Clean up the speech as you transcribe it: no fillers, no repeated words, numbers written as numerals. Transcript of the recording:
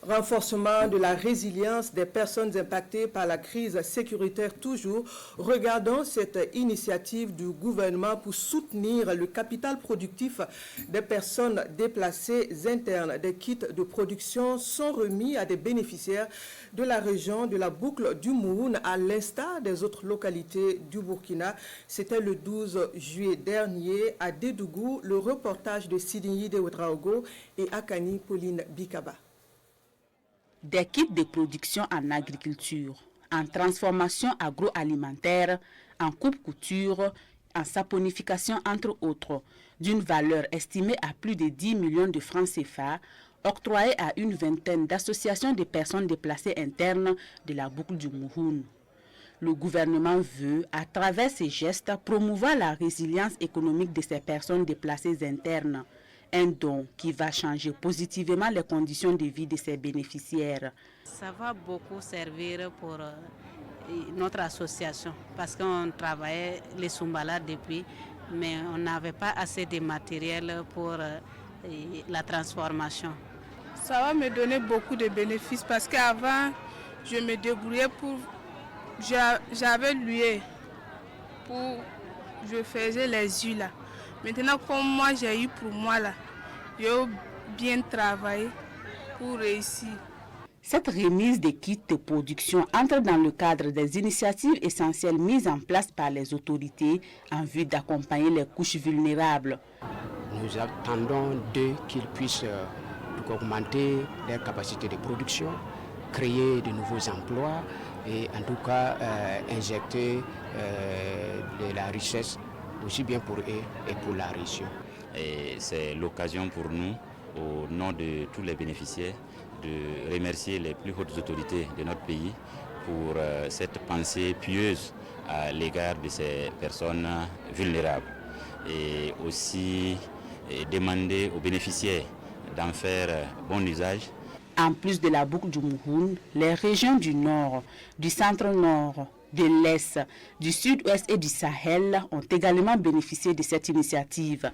Renforcement de la résilience des personnes impactées par la crise sécuritaire toujours. Regardons cette initiative du gouvernement pour soutenir le capital productif des personnes déplacées internes. Des kits de production sont remis à des bénéficiaires de la région de la boucle du Mouhoun, à l'instar des autres localités du Burkina. C'était le 12 juillet dernier à Dédougou. Le reportage de Sidini de Ouedraogo et Akani Pauline Bikaba. Des kits de production en agriculture, en transformation agroalimentaire, en coupe-couture, en saponification entre autres, d'une valeur estimée à plus de 10 millions de francs CFA, octroyés à une vingtaine d'associations de personnes déplacées internes de la boucle du Mouhoun. Le gouvernement veut, à travers ces gestes, promouvoir la résilience économique de ces personnes déplacées internes. Un don qui va changer positivement les conditions de vie de ses bénéficiaires. Ça va beaucoup servir pour notre association parce qu'on travaillait les Soumbala depuis, mais on n'avait pas assez de matériel pour la transformation. Ça va me donner beaucoup de bénéfices parce qu'avant, je me débrouillais pour... J'avais loué pour... Je faisais les yeux là. Maintenant, comme moi j'ai eu pour moi là, j'ai bien travaillé pour réussir. Cette remise des kits de production entre dans le cadre des initiatives essentielles mises en place par les autorités en vue d'accompagner les couches vulnérables. Nous attendons d'eux qu'ils puissent augmenter leurs capacités de production, créer de nouveaux emplois et en tout cas injecter de la richesse aussi bien pour eux et pour la région. C'est l'occasion pour nous, au nom de tous les bénéficiaires, de remercier les plus hautes autorités de notre pays pour cette pensée pieuse à l'égard de ces personnes vulnérables. Et aussi demander aux bénéficiaires d'en faire bon usage. En plus de la boucle du Mouhoun, les régions du Nord, du Centre-Nord, de l'Est, du Sud-Ouest et du Sahel ont également bénéficié de cette initiative.